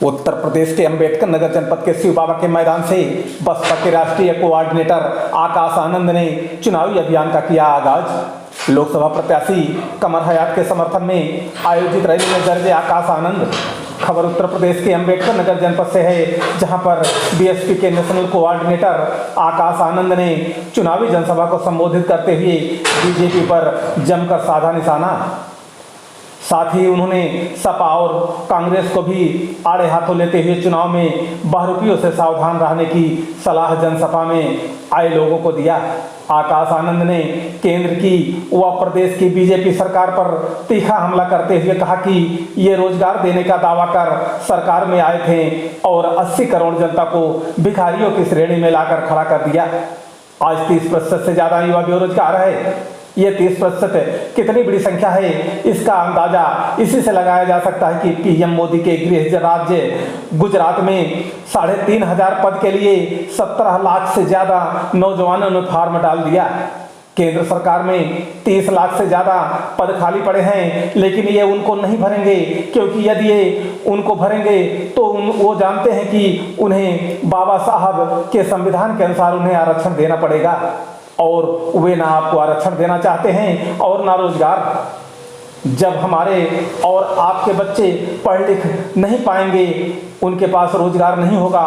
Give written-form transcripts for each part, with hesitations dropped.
उत्तर प्रदेश के अंबेडकर नगर जनपद के शिव बाबा के मैदान से बसपा के राष्ट्रीय कोऑर्डिनेटर आकाश आनंद ने चुनावी अभियान का किया आगाज। लोकसभा प्रत्याशी कमर हयात के समर्थन में आयोजित रैली में गरजे आकाश आनंद। खबर उत्तर प्रदेश के अंबेडकर नगर जनपद से है, जहां पर बीएसपी के नेशनल कोऑर्डिनेटर आकाश आनंद ने चुनावी जनसभा को संबोधित करते हुए बीजेपी पर जमकर साधा निशाना। साथ ही उन्होंने सपा और कांग्रेस को भी आड़े हाथों लेते हुए चुनाव में बहरूपियों से सावधान रहने की सलाह जनसभा में आए लोगों को दिया। आकाश आनंद ने केंद्र की व प्रदेश की बीजेपी सरकार पर तीखा हमला करते हुए कहा कि ये रोजगार देने का दावा कर सरकार में आए थे और 80 करोड़ जनता को भिखारियों की श्रेणी में लाकर खड़ा कर दिया। आज 30% से ज्यादा युवा बेरोजगार है। ये 30% कितनी बड़ी संख्या है, इसका अंदाजा इसी से लगाया जा सकता है कि पीएम मोदी के गृह राज्य गुजरात में 3500 पद के लिए 17 लाख से ज्यादा नौजवानों ने फार्म डाल दिया। केंद्र सरकार में 30 लाख से ज्यादा पद खाली पड़े हैं, लेकिन ये उनको नहीं भरेंगे, क्योंकि यदि ये उनको भरेंगे तो वो जानते हैं कि उन्हें बाबा साहब के संविधान के अनुसार उन्हें आरक्षण देना पड़ेगा, और वे ना आपको आरक्षण देना चाहते हैं और ना रोजगार। जब हमारे और आपके बच्चे पढ़ लिख नहीं पाएंगे, उनके पास रोजगार नहीं होगा,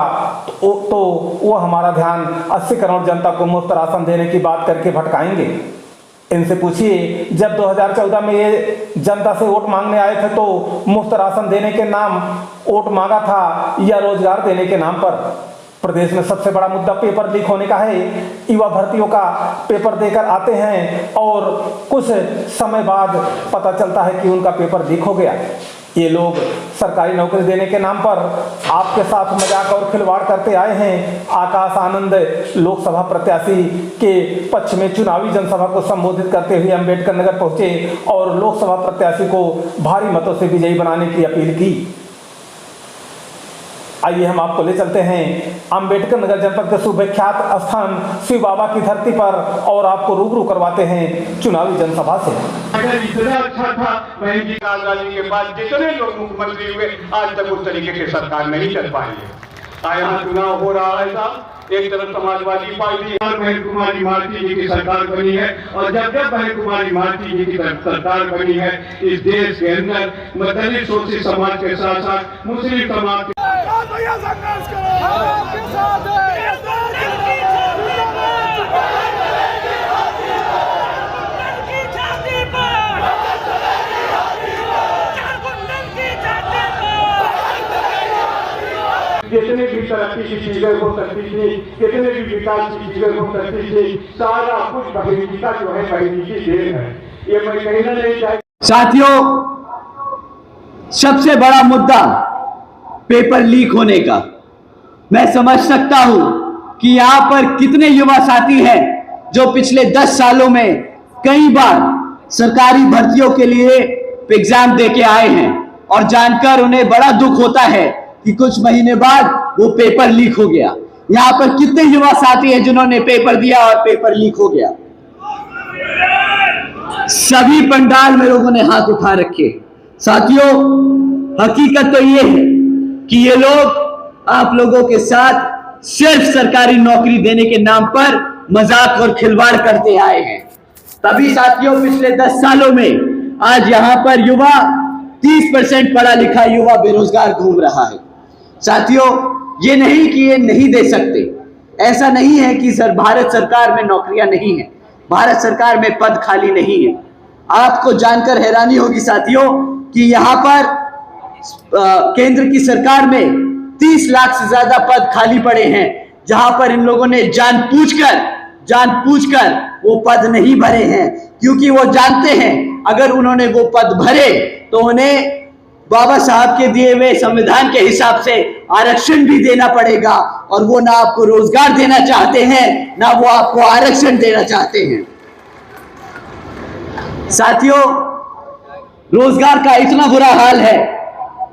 तो वो हमारा ध्यान 80 करोड़ जनता को मुफ्त राशन देने की बात करके भटकाएंगे। इनसे पूछिए, जब 2014 में ये जनता से वोट मांगने आए थे तो मुफ्त राशन देने के नाम वोट मांगा था या रोजगार देने के नाम पर? प्रदेश में सबसे बड़ा मुद्दा पेपर लीक होने का है। युवा भर्तियों का पेपर देकर आते हैं और कुछ समय बाद पता चलता है कि उनका पेपर लीक हो गया। ये लोग सरकारी नौकरी देने के नाम पर आपके साथ मजाक और खिलवाड़ करते आए हैं। आकाश आनंद लोकसभा प्रत्याशी के पक्ष में चुनावी जनसभा को संबोधित करते हुए अंबेडकर नगर पहुंचे और लोकसभा प्रत्याशी को भारी मतों से विजयी बनाने की अपील की। आइए हम आपको ले चलते हैं अंबेडकर नगर जनपद के सुविख्यात स्थान शिव बाबा की धरती पर और आपको रूबरू करवाते हैं चुनावी जनसभा से। अगर इतना अच्छा था, बहन जी का आजादी के बाद जितने लोग मुख्यमंत्री हुए, आज तक उस तरीके की सरकार नहीं चल पाई है। यहाँ चुनाव हो रहा है साहब, एक तरफ समाजवादी पार्टी और बहन कुमारी मालती जी की सरकार बनी है, और जब जब बहन कुमारी मालती जी की सरकार बनी है, इस देश के अंदर दलित शोषित समाज के साथ साथ मुस्लिम समाज संघर्ष करो, आपके साथ है। जितने भी तरक्की की चीजें हो सकती थी, कितने भी विकास की चीजें हो सकती थी, सारा कुछ बहन जी का जो है बहन जी की देन है। ये मैं कहना नहीं चाहता। साथियों, सबसे बड़ा मुद्दा पेपर लीक होने का। मैं समझ सकता हूं कि यहां पर कितने युवा साथी हैं जो पिछले 10 सालों में कई बार सरकारी भर्तियों के लिए एग्जाम देके आए हैं, और जानकर उन्हें बड़ा दुख होता है कि कुछ महीने बाद वो पेपर लीक हो गया। यहां पर कितने युवा साथी हैं जिन्होंने पेपर दिया और पेपर लीक हो गया? सभी पंडाल में लोगों ने हाथ उठा रखे। साथियों, हकीकत तो ये है कि ये लोग आप लोगों के साथ सिर्फ सरकारी नौकरी देने के नाम पर मजाक और खिलवाड़ करते आए हैं। तभी साथियों, पिछले 10 सालों में आज यहां पर युवा 30% पढ़ा लिखा युवा बेरोजगार घूम रहा है। साथियों, ये नहीं कि ये नहीं दे सकते, ऐसा नहीं है कि सर भारत सरकार में नौकरियां नहीं है, भारत सरकार में पद खाली नहीं है। आपको जानकर हैरानी होगी साथियों कि यहां पर केंद्र की सरकार में 30 लाख से ज्यादा पद खाली पड़े हैं, जहां पर इन लोगों ने जानबूझकर वो पद नहीं भरे हैं, क्योंकि वो जानते हैं अगर उन्होंने वो पद भरे तो उन्हें बाबा साहब के दिए हुए संविधान के हिसाब से आरक्षण भी देना पड़ेगा, और वो ना आपको रोजगार देना चाहते हैं, ना वो आपको आरक्षण देना चाहते हैं। साथियों, रोजगार का इतना बुरा हाल है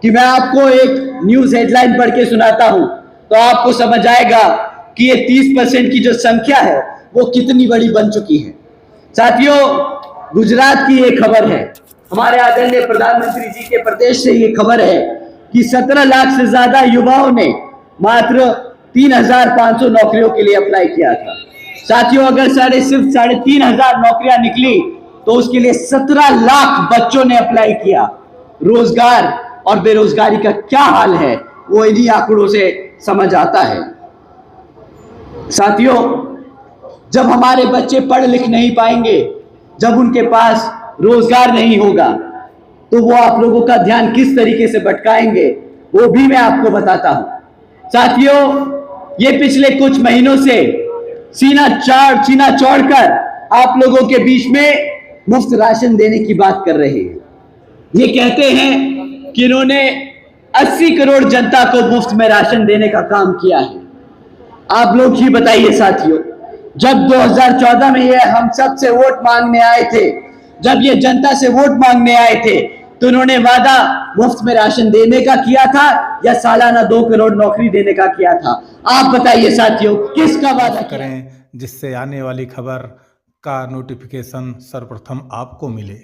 कि मैं आपको एक न्यूज हेडलाइन पढ़ के सुनाता हूं तो आपको समझ आएगा कि ये 30% की जो संख्या है वो कितनी बड़ी बन चुकी है। साथियों, गुजरात की ये खबर है, हमारे आदरणीय प्रधानमंत्री जी के प्रदेश से ये खबर है कि 17 लाख से ज्यादा युवाओं ने मात्र 3,500 नौकरियों के लिए अप्लाई किया था। साथियों, अगर सिर्फ 3,500 नौकरियां निकली तो उसके लिए 17 लाख बच्चों ने अप्लाई किया। रोजगार और बेरोजगारी का क्या हाल है वो इन्हीं आंकड़ों से समझ आता है। साथियों, जब हमारे बच्चे पढ़ लिख नहीं पाएंगे, जब उनके पास रोजगार नहीं होगा, तो वो आप लोगों का ध्यान किस तरीके से भटकाएंगे वो भी मैं आपको बताता हूं। साथियों, ये पिछले कुछ महीनों से सीना चौड़कर आप लोगों के बीच में मुफ्त राशन देने की बात कर रहे हैं। ये कहते हैं कि इन्होंने 80 करोड़ जनता को मुफ्त में राशन देने का काम किया है। आप लोग ही बताइए साथियों, जब 2014 में ये हम सब से वोट मांगने आए थे, जब ये जनता से वोट मांगने आए थे, तो उन्होंने वादा मुफ्त में राशन देने का किया था या सालाना 2 करोड़ नौकरी देने का किया था? आप बताइए साथियों, किसका वादा करें जिससे आने वाली खबर का नोटिफिकेशन सर्वप्रथम आपको मिले।